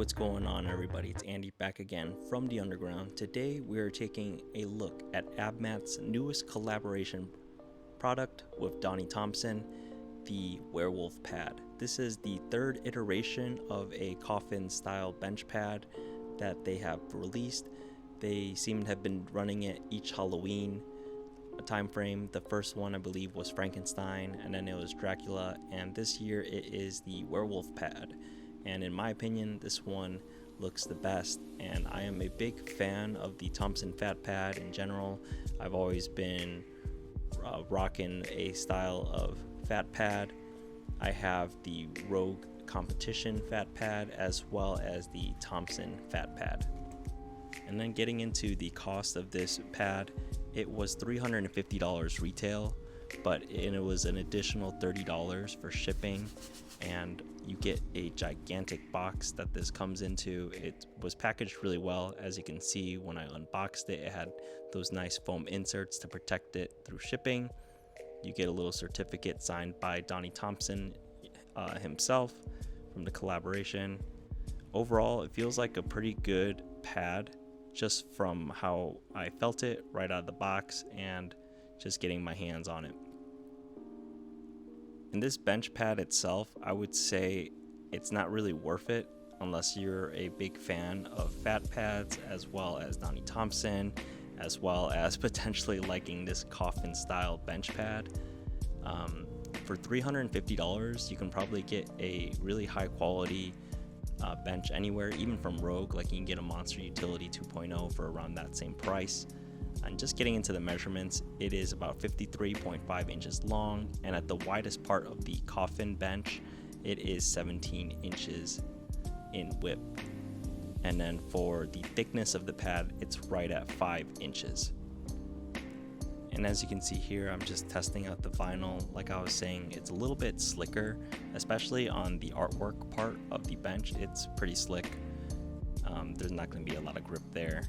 What's going on, everybody? It's Andy back again from the underground. Today we are taking a look at Abmat's newest collaboration product with Donnie Thompson, the Werewolf Pad. This is the third iteration of a coffin style bench pad that they have released. They seem to have been running it each Halloween time frame. The first one, I believe, was Frankenstein, and then it was Dracula, and this year it is the Werewolf Pad. And in my opinion, this one looks the best, and I am a big fan of the Thompson Fat Pad in general. I've always been rocking a style of fat pad. I have the Rogue Competition Fat Pad as well as the Thompson Fat Pad. And then getting into the cost of this pad, it was $350 retail, but it was an additional $30 for shipping, and you get a gigantic box that this comes into. It was packaged really well. As you can see, when I unboxed it, it had those nice foam inserts to protect it through shipping. You get a little certificate signed by Donnie Thompson himself from the collaboration. Overall, it feels like a pretty good pad just from how I felt it right out of the box and just getting my hands on it. And this bench pad itself, I would say it's not really worth it unless you're a big fan of fat pads as well as Donnie Thompson, as well as potentially liking this coffin style bench pad. For $350, you can probably get a really high quality bench anywhere, even from Rogue. Like, you can get a Monster Utility 2.0 for around that same price. And just getting into the measurements, it is about 53.5 inches long, and at the widest part of the coffin bench, it is 17 inches in width. And then for the thickness of the pad, it's right at 5 inches. And as you can see here, I'm just testing out the vinyl. Like I was saying, it's a little bit slicker, especially on the artwork part of the bench. It's pretty slick. There's not going to be a lot of grip there.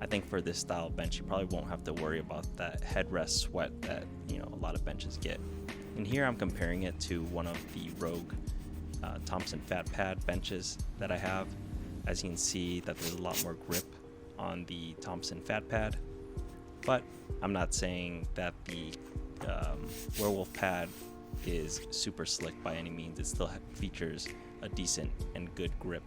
I think for this style bench, you probably won't have to worry about that headrest sweat that a lot of benches get. And here I'm comparing it to one of the Rogue Thompson Fat Pad benches that I have. As you can see, that there's a lot more grip on the Thompson Fat Pad. But I'm not saying that the Werewolf Pad is super slick by any means. It still features a decent and good grip.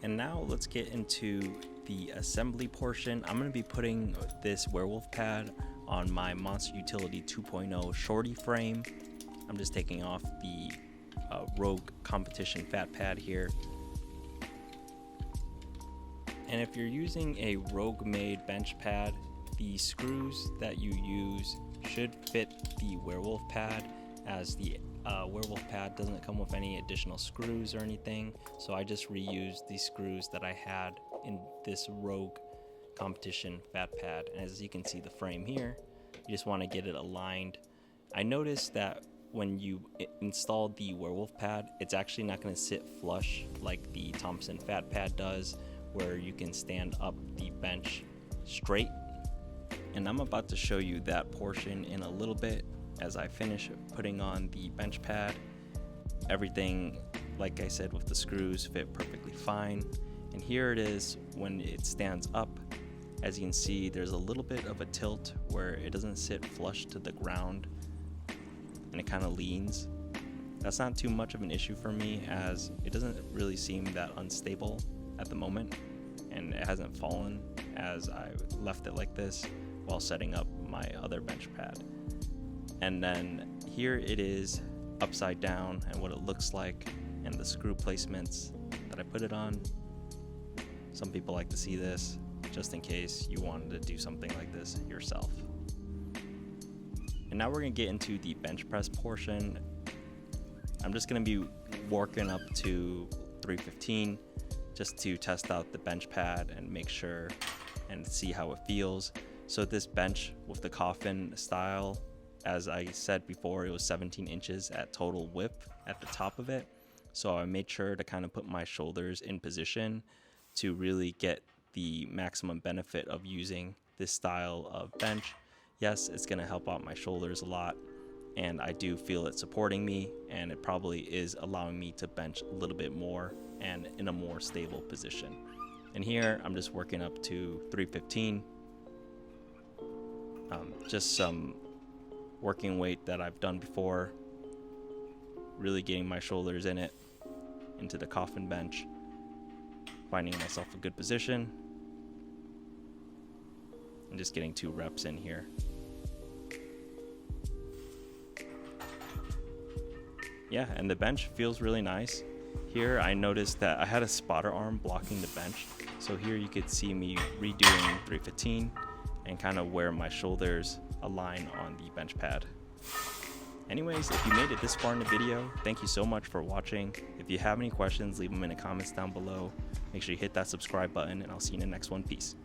And now let's get into the assembly portion. I'm going to be putting this Werewolf Pad on my Monster Utility 2.0 shorty frame. I'm just taking off the Rogue Competition Fat Pad here. And if you're using a Rogue made bench pad, the screws that you use should fit the Werewolf Pad, as the Werewolf Pad doesn't come with any additional screws or anything. So I just reused the screws that I had in this Rogue Competition Fat Pad. And as you can see the frame here, you just want to get it aligned. I noticed that when you install the Werewolf Pad, it's actually not going to sit flush like the Thompson Fat Pad does, where you can stand up the bench straight. And I'm about to show you that portion in a little bit as I finish putting on the bench pad. Everything, like I said, with the screws fit perfectly fine. And here it is when it stands up. As you can see, there's a little bit of a tilt where it doesn't sit flush to the ground and it kind of leans. That's not too much of an issue for me, as it doesn't really seem that unstable at the moment, and it hasn't fallen as I left it like this while setting up my other bench pad. And then here it is upside down and what it looks like, and the screw placements that I put it on. Some people like to see this just in case you wanted to do something like this yourself. And now we're going to get into the bench press portion. I'm just going to be working up to 315 just to test out the bench pad and make sure and see how it feels. So this bench with the coffin style, as I said before, it was 17 inches at total width at the top of it. So I made sure to kind of put my shoulders in position to really get the maximum benefit of using this style of bench. Yes, it's going to help out my shoulders a lot, and I do feel it supporting me, and it probably is allowing me to bench a little bit more and in a more stable position. And here I'm just working up to 315, just some working weight that I've done before, really getting my shoulders in it, into the coffin bench, finding myself a good position, and just getting 2 reps in here. Yeah, and the bench feels really nice. Here I noticed that I had a spotter arm blocking the bench, so here you could see me redoing 315 and kind of where my shoulders align on the bench pad. Anyways, if you made it this far in the video, thank you so much for watching. If you have any questions, leave them in the comments down below. Make sure you hit that subscribe button, and I'll see you in the next one. Peace.